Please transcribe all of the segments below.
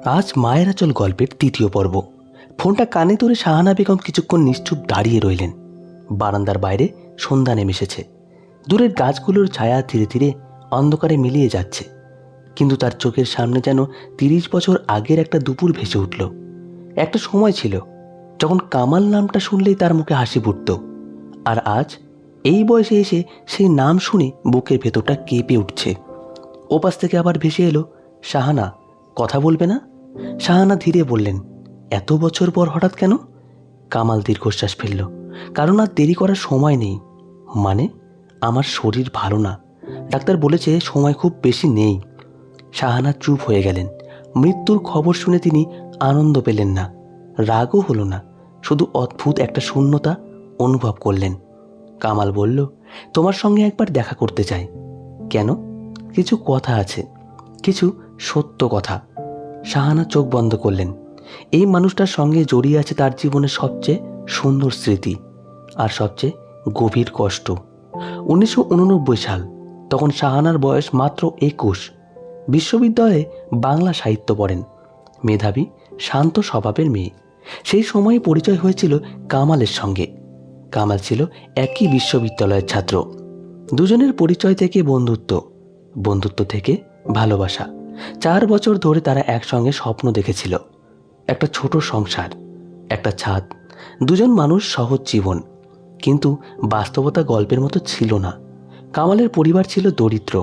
আজ মায়ের আঁচল গল্পের তৃতীয় পর্ব। ফোনটা কানে ধরে শাহানা বেগম কিছুক্ষণ নিশ্চুপ দাঁড়িয়ে রইলেন। বারান্দার বাইরে সন্ধ্যা নেমে এসেছে। দূরের গাছগুলোর ছায়া ধীরে ধীরে অন্ধকারে মিলিয়ে যাচ্ছে, কিন্তু তার চোখের সামনে যেন 30 বছর আগের একটা দুপুর ভেসে উঠল। একটা সময় ছিল যখন কামাল নামটা শুনলেই তার মুখে হাসি ফুটত, আর আজ এই বয়সে এসে সেই নাম শুনে বুকের ভেতরটা কেঁপে উঠছে। ওপাশ থেকে আবার ভেসে এলো, শাহানা, কথা বলবে না? শাহানা ধীরে বললেন, এত বছর পর হঠাৎ কেন? কামাল দীর্ঘশ্বাস ফেলল, কারণ আর দেরি করার সময় নেই। মানে, আমার শরীর ভালো না, ডাক্তার বলেছে সময় খুব বেশি নেই। শাহানা চুপ হয়ে গেলেন। মৃত্যুর খবর শুনে তিনি আনন্দ পেলেন না, রাগও হলো না, শুধু অদ্ভুত একটা শূন্যতা অনুভব করলেন। কামাল বলল, তোমার সঙ্গে একবার দেখা করতে চাই। কেন? কিছু কথা আছে, কিছু সত্য কথা। শাহানা চোখ বন্ধ করলেন। এই মানুষটার সঙ্গে জড়িয়ে আছে তার জীবনের সবচেয়ে সুন্দর স্মৃতি আর সবচেয়ে গভীর কষ্ট। 1989 সাল, তখন শাহানার বয়স মাত্র 21। বিশ্ববিদ্যালয়ে বাংলা সাহিত্য পড়েন। মেধাবী, শান্ত স্বভাবের মেয়ে। সেই সময়ে পরিচয় হয়েছিল কামালের সঙ্গে। কামাল ছিল একই বিশ্ববিদ্যালয়ের ছাত্র। দুজনের পরিচয় থেকে বন্ধুত্ব, বন্ধুত্ব থেকে ভালোবাসা। 4 বছর ধরে তারা একসঙ্গে স্বপ্ন দেখেছিল, একটা ছোট সংসার, একটা ছাদ, দুজন মানুষ, সহজ জীবন। কিন্তু বাস্তবতা গল্পের মতো ছিল না। কামালের পরিবার ছিল দরিদ্র,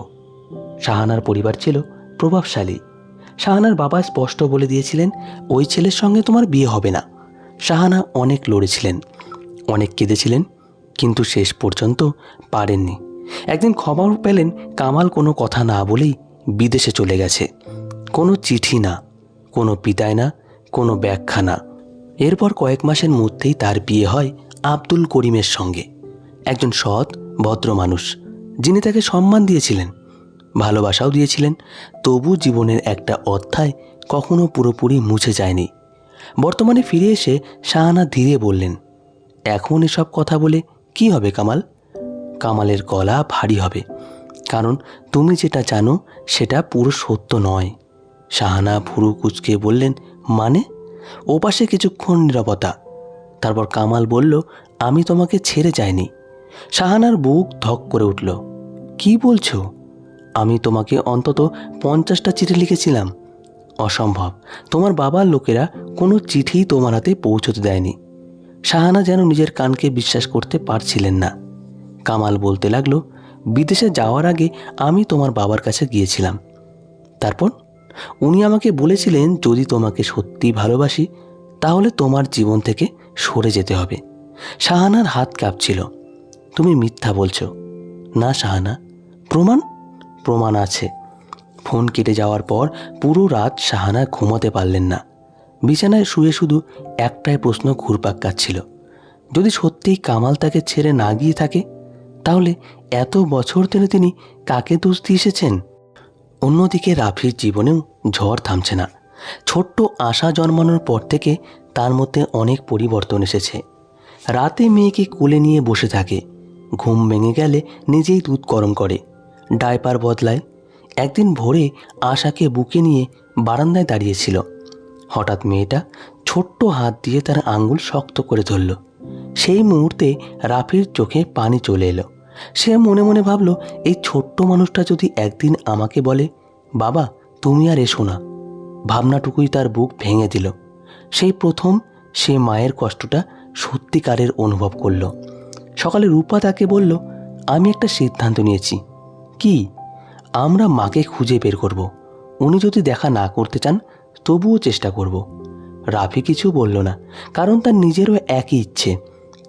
শাহানার পরিবার ছিল প্রভাবশালী। শাহানার বাবা স্পষ্ট বলে দিয়েছিলেন, ওই ছেলের সঙ্গে তোমার বিয়ে হবে না। শাহানা অনেক লড়েছিলেন, অনেক কেঁদেছিলেন, কিন্তু শেষ পর্যন্ত পারেননি। একদিন খবর পেলেন কামাল কোনো কথা না বলেই বিদেশে চলে গেছে। কোনো চিঠি না, কোনো বিদায় না, কোনো ব্যাখ্যা না। এরপর কয়েক মাসের মধ্যেই তার বিয়ে হয় আব্দুল করিমের সঙ্গে, একজন সৎ ভদ্র মানুষ, যিনি তাকে সম্মান দিয়েছিলেন, ভালোবাসাও দিয়েছিলেন। তবু জীবনের একটা অধ্যায় কখনো পুরোপুরি মুছে যায়নি। বর্তমানে ফিরে এসে শাহানা ধীরে বললেন, এখন এসব কথা বলে কি হবে কামাল? কামালের গলা ভারী হবে, কারণ তুমি যেটা জানো সেটা পুরো সত্য নয়। শাহানা ভুরু কুঁচকে বললেন, মানে? ওপাশে কিছুক্ষণ নীরবতা। তারপর কামাল বলল, আমি তোমাকে ছেড়ে যাইনি। শাহানার বুক ধক করে উঠল। কি বলছো? আমি তোমাকে অন্তত 50টা চিঠি লিখেছিলাম। অসম্ভব, তোমার বাবার লোকেরা কোনো চিঠি তোমার হাতে পৌঁছতে দেয়নি। শাহানা যেন নিজের কানকে বিশ্বাস করতে পারছিলেন না। কামাল বলতে লাগলো, বিদেশে যাওয়ার আগে আমি তোমার বাবার কাছে গিয়েছিলাম। তারপর উনি আমাকে বলেছিলেন, যদি তোমাকে সত্যি ভালোবাসি তাহলে তোমার জীবন থেকে সরে যেতে হবে। শাহানার হাত কাঁপছিল। তুমি মিথ্যা বলছো। না শাহানা, প্রমাণ? প্রমাণ আছে। ফোন কেটে যাওয়ার পর পুরো রাত শাহানা ঘুমাতে পারলেন না। বিছানায় শুয়ে শুধু একটাই প্রশ্ন ঘুরপাক খাচ্ছিল, যদি সত্যিই কামাল তাকে ছেড়ে না গিয়ে থাকে, তাহলে এত বছর ধরে তিনি কাকে দোষ দিয়ে এসেছেন? অন্যদিকে রাফির জীবনেও ঝড় থামছে না। ছোট্ট আশা জন্মানোর পর থেকে তার মধ্যে অনেক পরিবর্তন এসেছে। রাতে মেয়েকে কোলে নিয়ে বসে থাকে, ঘুম ভেঙে গেলে নিজেই দুধ গরম করে, ডায়পার বদলায়। একদিন ভোরে আশাকে বুকে নিয়ে বারান্দায় দাঁড়িয়েছিল। হঠাৎ মেয়েটা ছোট্ট হাত দিয়ে তার আঙ্গুল শক্ত করে ধরল। সেই মুহূর্তে রাফির চোখে পানি চলে এলো। সে মনে মনে ভাবল, এই ছোট্ট মানুষটা যদি একদিন আমাকে বলে, বাবা তুমি আর এসো না, ভাবনাটুকুই তার বুক ভেঙে দিল। সেই প্রথম সে মায়ের কষ্টটা সত্যিকারের অনুভব করল। সকালে রূপা তাকে বলল, আমি একটা সিদ্ধান্ত নিয়েছি। কি? আমরা মাকে খুঁজে বের করব। উনি যদি দেখা না করতে চান তবুও চেষ্টা করব। রাফি কিছু বলল না, কারণ তার নিজেরও একই ইচ্ছে।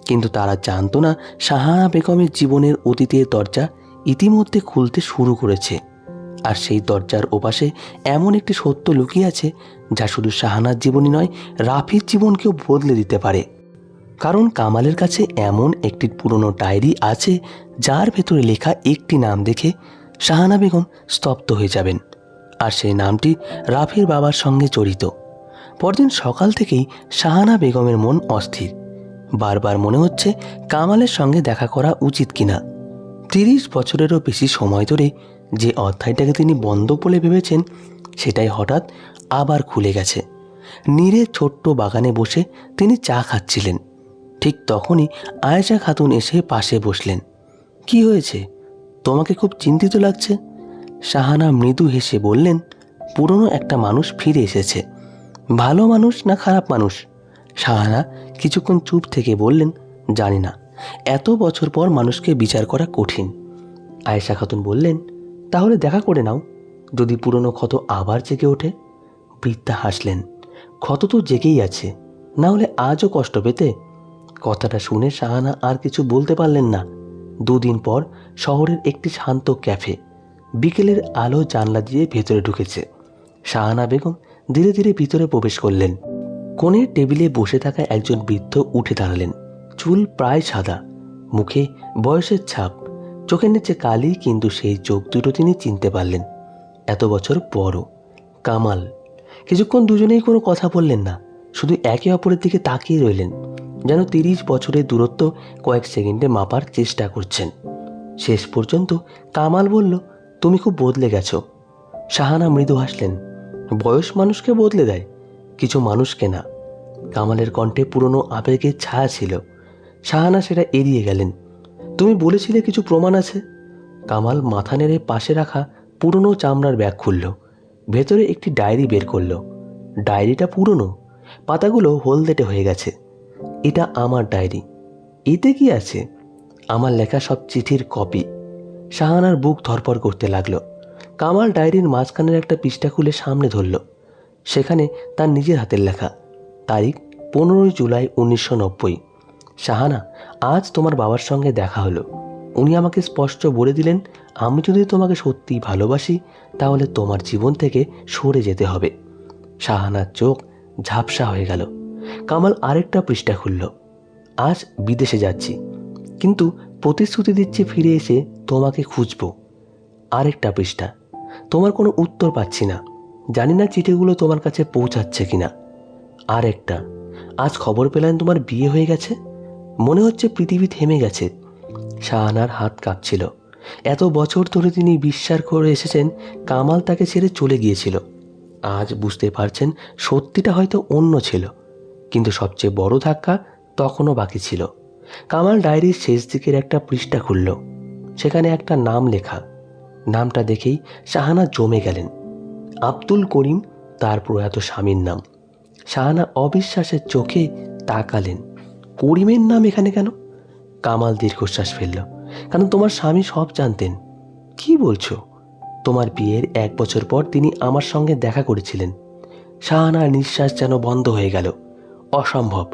কিন্তু তারা জানতো না শাহানা বেগমের জীবনের অতীতের দরজা ইতিমধ্যে খুলতে শুরু করেছে। আর সেই দরজার ওপাশে এমন একটি সত্য লুকিয়ে আছে, যা শুধু শাহানার জীবনই নয়, রাফির জীবনকেও বদলে দিতে পারে। কারণ কামালের কাছে এমন একটি পুরনো ডায়েরি আছে, যার ভেতরে লেখা একটি নাম দেখে শাহানা বেগম স্তব্ধ হয়ে যাবেন। আর সেই নামটি রাফির বাবার সঙ্গে জড়িত। পরদিন সকাল থেকেই শাহানা বেগমের মন অস্থির। বারবার মনে হচ্ছে কামালের সঙ্গে দেখা করা উচিত কিনা। 30 বছরেরও বেশি সময় ধরে যে অধ্যায়টাকে তিনি বন্ধ বলে ভেবেছেন, সেটাই হঠাৎ আবার খুলে গেছে। নীরের ছোট্ট বাগানে বসে তিনি চা খাচ্ছিলেন। ঠিক তখনই আয়েশা খাতুন এসে পাশে বসলেন। কি হয়েছে, তোমাকে খুব চিন্তিত লাগছে? শাহানা মৃদু হেসে বললেন, পুরনো একটা মানুষ ফিরে এসেছে। ভালো মানুষ না খারাপ মানুষ? শাহানা কিছুক্ষণ চুপ থেকে বললেন, জানি না, এত বছর পর মানুষকে বিচার করা কঠিন। আয়েশা খাতুন বললেন, তাহলে দেখা করে নাও, যদি পুরনো ক্ষত আবার জেগে ওঠে। বৃদ্ধা হাসলেন, ক্ষত তো জেগেই আছে, না হলে আজও কষ্ট পেতে? কথাটা শুনে শাহানা আর কিছু বলতে পারলেন না। দুদিন পর শহরের একটি শান্ত ক্যাফে। বিকেলের আলো জানলা দিয়ে ভেতরে ঢুকেছে। শাহানা বেগম ধীরে ধীরে ভিতরে প্রবেশ করলেন। কোণের টেবিলে বসে থাকা একজন বৃদ্ধ উঠে দাঁড়ালেন। চুল প্রায় সাদা, মুখে বয়সের ছাপ, চোখের নিচে কালি, কিন্তু সেই চোখ দুটো তিনি চিনতে পারলেন। এত বছর পরও কামাল। কিছুক্ষণ দুজনেই কোনো কথা বললেন না, শুধু একে অপরের দিকে তাকিয়ে রইলেন, যেন 30 বছরের দূরত্ব কয়েক সেকেন্ডে মাপার চেষ্টা করছেন। শেষ পর্যন্ত কামাল বলল, তুমি খুব বদলে গেছো। শাহানা মৃদু হাসলেন, বয়স মানুষকে বদলে দেয়, কিছু মানুষকে না। কামালের কণ্ঠে পুরনো আবেগের ছায়া ছিল। শাহানা সেটা এড়িয়ে গেলেন। তুমি বলেছিলে কিছু প্রমাণ আছে। কামাল মাথা নেড়ে পাশে রাখা পুরনো চামড়ার ব্যাগ খুলল। ভেতরে একটি ডায়েরি বের করল। ডায়েরিটা পুরনো, পাতাগুলো হলদেটে হয়ে গেছে। এটা আমার ডায়েরি। এতে কি আছে? আমার লেখা সব চিঠির কপি। শাহানার বুক ধরপড় করতে লাগলো। কামাল ডায়েরির মাঝখানের একটা পৃষ্ঠা খুলে সামনে ধরল। সেখানে তার নিজের হাতের লেখা। তারিখ 15 জুলাই 1990। শাহানা, আজ তোমার বাবার সঙ্গে দেখা হলো। উনি আমাকে স্পষ্ট বলে দিলেন, আমি যদি তোমাকে সত্যিই ভালোবাসি তাহলে তোমার জীবন থেকে সরে যেতে হবে। শাহানার চোখ ঝাপসা হয়ে গেল। কামাল আরেকটা পৃষ্ঠা খুলল। আজ বিদেশে যাচ্ছি, কিন্তু প্রতিশ্রুতি দিচ্ছি ফিরে এসে তোমাকে খুঁজব। আরেকটা পৃষ্ঠা। তোমার কোনো উত্তর পাচ্ছি না, জানি না চিঠিগুলো তোমার কাছে পৌঁছাচ্ছে কিনা। আরেকটা। আজ খবর পেলেন তোমার বিয়ে হয়ে গেছে। মনে হচ্ছে পৃথিবী থেমে গেছে। শাহানার হাত কাঁপছিল। এত বছর ধরে তিনি বিশ্বাস করে এসেছেন কামাল তাকে ছেড়ে চলে গিয়েছিল। আজ বুঝতে পারছেন সত্যিটা হয়তো অন্য ছিল, কিন্তু সবচেয়ে বড় ধাক্কা তখনও বাকি ছিল। কামাল ডায়েরির শেষ দিকের একটা পৃষ্ঠা খুলল। সেখানে একটা নাম লেখা। নামটা দেখেই শাহানা জমে গেলেন। আব্দুল করিম, তার প্রয়াত স্বামীর নাম। শাহানা অবিশ্বাসের চোখে তাকালেন। করিমের নাম এখানে কেন? কামাল দীর্ঘশ্বাস ফেলল। কারণ তোমার স্বামী সব জানতেন। কি বলছো? তোমার বিয়ের 1 বছর পর তিনি আমার সঙ্গে দেখা করেছিলেন। শাহানার নিঃশ্বাস যেন বন্ধ হয়ে গেল। অসম্ভব,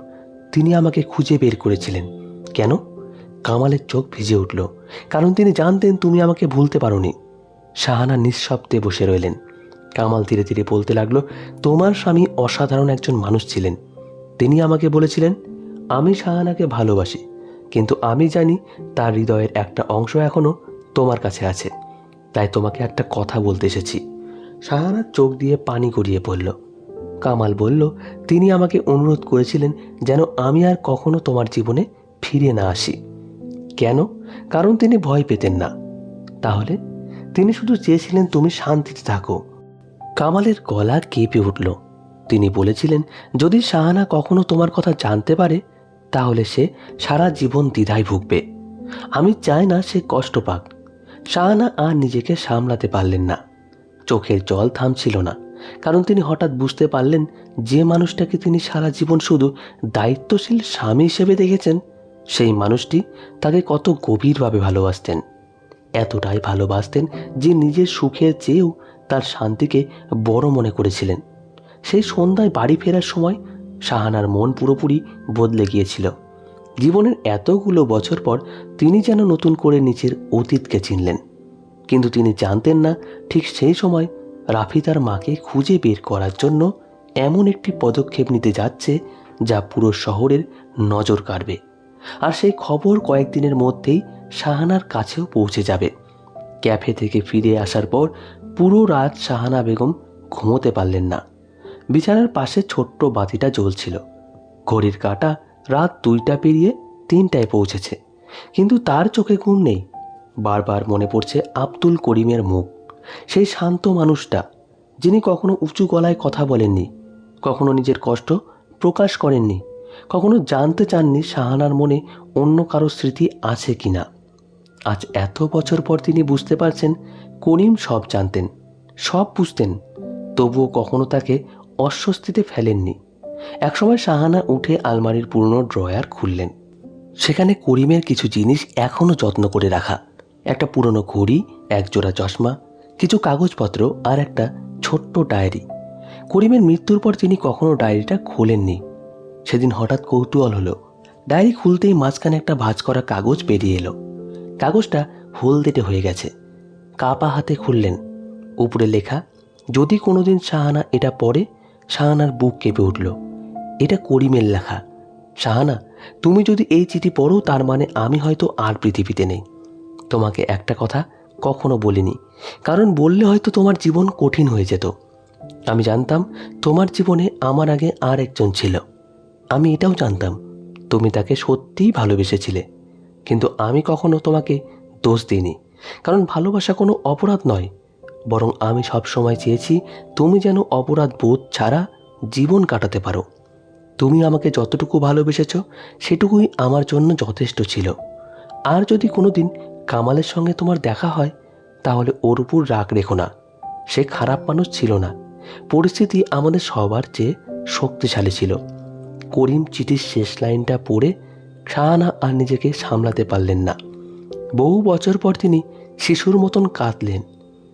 তিনি আমাকে খুঁজে বের করেছিলেন। কেন? কামালের চোখ ভিজে উঠল। কারণ তিনি জানতেন তুমি আমাকে ভুলতে পারোনি। শাহানা নিঃশব্দে বসে রইলেন। কামাল ধীরে ধীরে বলতে লাগলো, তোমার স্বামী অসাধারণ একজন মানুষ ছিলেন। তিনি আমাকে বলেছিলেন, আমি শাহানাকে ভালোবাসি, কিন্তু আমি জানি তার হৃদয়ের একটা অংশ এখনো তোমার কাছে আছে। তাই তোমাকে একটা কথা বলতে এসেছি। শাহানার চোখ দিয়ে পানি গড়িয়ে পড়ল। কামাল বলল, তিনি আমাকে অনুরোধ করেছিলেন যেন আমি আর কখনো তোমার জীবনে ফিরে না আসি। কেন? কারণ তিনি ভয় পেতেন না। তাহলে? তিনি শুধু চেয়েছিলেন তুমি শান্তিতে থাকো। কামালের গলা কেঁপে উঠল। তিনি বলেছিলেন, যদি শাহানা কখনো তোমার কথা জানতে পারে তাহলে সে সারা জীবন দ্বিধায় ভুগবে। আমি চাই না সে কষ্ট পাক। শাহানা আর নিজেকে সামলাতে পারলেন না। চোখের জল থামছিল না, কারণ তিনি হঠাৎ বুঝতে পারলেন যে মানুষটাকে তিনি সারা জীবন শুধু দায়িত্বশীল স্বামী হিসেবে দেখেছেন, সেই মানুষটি তাকে কত গভীরভাবে ভালোবাসতেন। এতটাই ভালোবাসতেন যে নিজের সুখের চেয়েও তার শান্তিকে বড় মনে করেছিলেন। সেই সন্ধ্যায় বাড়ি ফেরার সময় শাহানার মন পুরোপুরি বদলে গিয়েছিল। জীবনের এতগুলো বছর পর তিনি যেন নতুন করে নিজের অতীতকে চিনলেন। কিন্তু তিনি জানতেন না ঠিক সেই সময় রাফি তার মাকে খুঁজে বের করার জন্য এমন একটি পদক্ষেপ নিতে যাচ্ছে যা পুরো শহরের নজর কাড়বে। আর সেই খবর কয়েকদিনের মধ্যেই শাহানার কাছেও পৌঁছে যাবে। ক্যাফে থেকে ফিরে আসার পর পুরো রাত শাহানা বেগম ঘুমোতে পারলেন না। বিছানার পাশে ছোট্ট বাতিটা জ্বলছিল। ঘড়ির কাঁটা রাত 2টা পেরিয়ে 3টায় পৌঁছেছে, কিন্তু তার চোখে ঘুম নেই। বারবার মনে পড়ছে আব্দুল করিমের মুখ, সেই শান্ত মানুষটা, যিনি কখনো উঁচু গলায় কথা বলেননি, কখনো নিজের কষ্ট প্রকাশ করেননি, কখনো জানতে চাননি শাহানার মনে অন্য কারো স্মৃতি আছে কিনা। আজ এত বছর পর তিনি বুঝতে পারছেন করিম সব জানতেন, সব বুঝতেন, তবুও কখনো তাকে অস্বস্তিতে ফেলেননি। একসময় শাহানা উঠে আলমারির পুরনো ড্রয়ার খুললেন। সেখানে করিমের কিছু জিনিস এখনও যত্ন করে রাখা। একটা পুরনো ঘড়ি, এক জোড়া চশমা, কিছু কাগজপত্র আর একটা ছোট্ট ডায়েরি। করিমের মৃত্যুর পর তিনি কখনো ডায়েরিটা খোলেননি। সেদিন হঠাৎ কৌতূহল হলো। ডায়েরি খুলতেই মাঝখানে একটা ভাঁজ করা কাগজ বেরিয়ে এলো। কাগজটা হলদেটে হয়ে গেছে। কাপা হাতে খুললেন। উপরে লেখা, যদি কোনোদিন শাহানা এটা পড়ে। শাহানার বুক কেঁপে উঠল। এটা করিমের লেখা। শাহানা, তুমি যদি এই চিঠি পড়ো তার মানে আমি হয়তো আর পৃথিবীতে নেই। তোমাকে একটা কথা কখনো বলিনি, কারণ বললে হয়তো তোমার জীবন কঠিন হয়ে যেত। আমি জানতাম তোমার জীবনে আমার আগে আর একজন ছিল। আমি এটাও জানতাম তুমি তাকে সত্যিই ভালোবেসেছিলে, কিন্তু আমি কখনো তোমাকে দোষ দিইনি, কারণ ভালোবাসা কোনো অপরাধ নয়। বরং আমি সবসময় চেয়েছি তুমি যেন অপরাধ বোধ ছাড়া জীবন কাটাতে পারো। তুমি আমাকে যতটুকু ভালোবেসেছ সেটুকুই আমার জন্য যথেষ্ট ছিল। আর যদি কোনো দিন কামালের সঙ্গে তোমার দেখা হয় তাহলে ওর উপর রাগ রেখো না। সে খারাপ মানুষ ছিল না। পরিস্থিতি আমাদের সবার চেয়ে শক্তিশালী ছিল। করিম চিঠির শেষ লাইনটা পড়ে শাহানা আর নিজেকে সামলাতে পারলেন না। বহু বছর পর তিনি শিশুর মতন কাঁদলেন,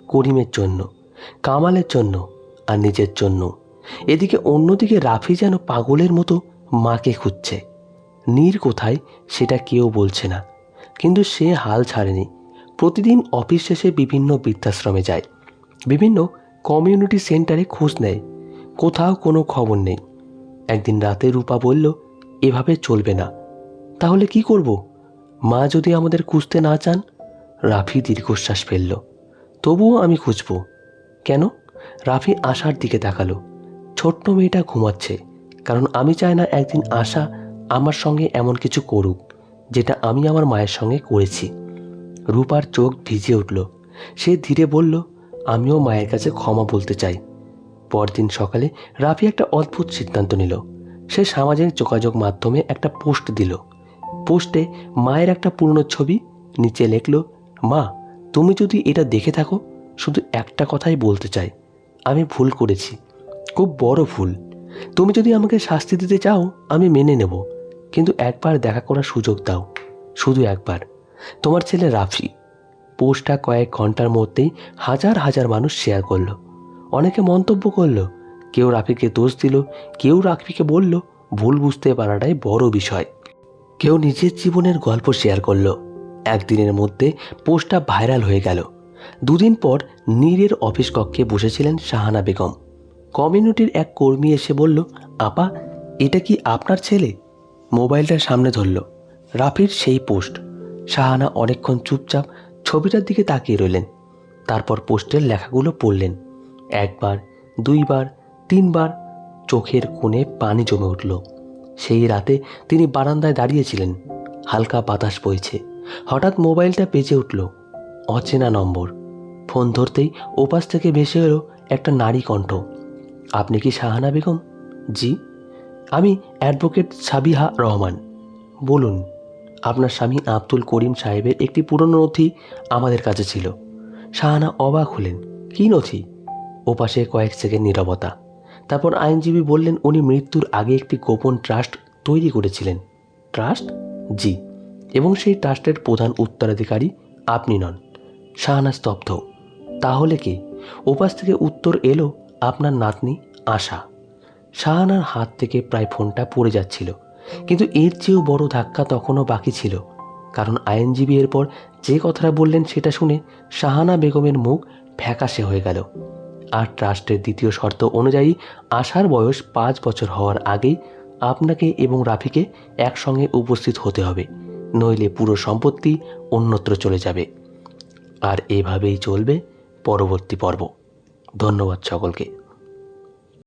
করিমের জন্য, কামালের জন্য আর নিজের জন্য। এদিকে অন্যদিকে রাফি যেন পাগলের মতো মাকে খুঁজছে। নীর কোথায় সেটা কেউ বলছে না, কিন্তু সে হাল ছাড়েনি। প্রতিদিন অফিস শেষে বিভিন্ন বৃদ্ধাশ্রমে যায়, বিভিন্ন কমিউনিটি সেন্টারে খোঁজ নেয়। কোথাও কোনো খবর নেই। একদিন রাতে রূপা বলল, এভাবে চলবে না। তাহলে কি করব? মা যদি আমাদের খুঁজতে না চান? রাফি দীর্ঘশ্বাস ফেলল। তবুও আমি খুঁজব। কেন? রাফি আশার দিকে তাকালো। ছোট্ট মেয়েটা ঘুমাচ্ছে, কারণ আমি চাই না একদিন আশা আমার সঙ্গে এমন কিছু করুক যেটা আমি আমার মায়ের সঙ্গে করেছি। রূপার চোখ ভিজে উঠল। সে ধীরে বলল, আমিও মায়ের কাছে ক্ষমা বলতে চাই। পরদিন সকালে রাফি একটা অদ্ভুত সিদ্ধান্ত নিল। সে সামাজিক যোগাযোগ মাধ্যমে একটা পোস্ট দিল। পোস্টে মায়ের একটা পুরনো ছবি, নিচে লিখল, মা, তুমি যদি এটা দেখে থাকো শুধু একটা কথাই বলতে চাই, আমি ভুল করেছি, খুব বড় ভুল। তুমি যদি আমাকে শাস্তি দিতে চাও আমি মেনে নেব, কিন্তু একবার দেখা করার সুযোগ দাও, শুধু একবার। তোমার ছেলে রাফি। পোস্টটা কয়েক ঘন্টার মধ্যেই হাজার হাজার মানুষ শেয়ার করলো। অনেকে মন্তব্য করলো। কেউ রাফিকে দোষ দিল, কেউ রাফিকে বলল ভুল বুঝতে পারাটাই বড় বিষয়। কেউ নিজের জীবনের গল্প শেয়ার করলো। একদিনের মধ্যে পোস্টটা ভাইরাল হয়ে গেল। দুদিন পর নীরের অফিস কক্ষে বসেছিলেন শাহানা বেগম। কমিউনিটির এক কর্মী এসে বলল, আপা, এটা কি আপনার ছেলে? মোবাইলটার সামনে ধরল রাফির সেই পোস্ট। শাহানা অনেকক্ষণ চুপচাপ ছবিটার দিকে তাকিয়ে রইলেন। তারপর পোস্টের লেখাগুলো পড়লেন। একবার, দুইবার, তিনবার। চোখের কোণে পানি জমে উঠল। সেই রাতে তিনি বারান্দায় দাঁড়িয়েছিলেন। হালকা বাতাস বইছে। হঠাৎ মোবাইলটা বেজে উঠল। অচেনা নম্বর। ফোন ধরতেই ওপাশ থেকে ভেসে এলো একটা নারী কণ্ঠ। আপনি কি শাহানা বেগম? জি, আমি অ্যাডভোকেট সাবিহা রহমান। বলুন। আপনার স্বামী আব্দুল করিম সাহেবের একটি পুরনো নথি আমাদের কাছে ছিল। শাহানা অবাক হলেন। কী নথি? ওপাশে কয়েক সেকেন্ড নীরবতা। তারপর আইনজীবী বললেন, উনি মৃত্যুর আগে একটি গোপন ট্রাস্ট তৈরি করেছিলেন। ট্রাস্ট? জি, এবং সেই ট্রাস্টের প্রধান উত্তরাধিকারী আপনি নন। শাহানা স্তব্ধ। তাহলে কি? ওপাশ থেকে উত্তর এলো, আপনার নাতনি আশা। শাহানার হাত থেকে প্রায় ফোনটা পড়ে যাচ্ছিল, কিন্তু এর চেয়েও বড় ধাক্কা তখনও বাকি ছিল। কারণ আইনজীবী এরপর যে কথাটা বললেন সেটা শুনে শাহানা বেগমের মুখ ফ্যাকাশে হয়ে গেল। আর ট্রাস্টের দ্বিতীয় শর্ত অনুযায়ী আশার বয়স 5 বছর হওয়ার আগেই আপনাকে এবং রাফিকে একসঙ্গে উপস্থিত হতে হবে, নইলে পুরো সম্পত্তি অন্যত্র চলে যাবে। আর এভাবেই চলবে পরবর্তী পর্ব। ধন্যবাদ সকলকে।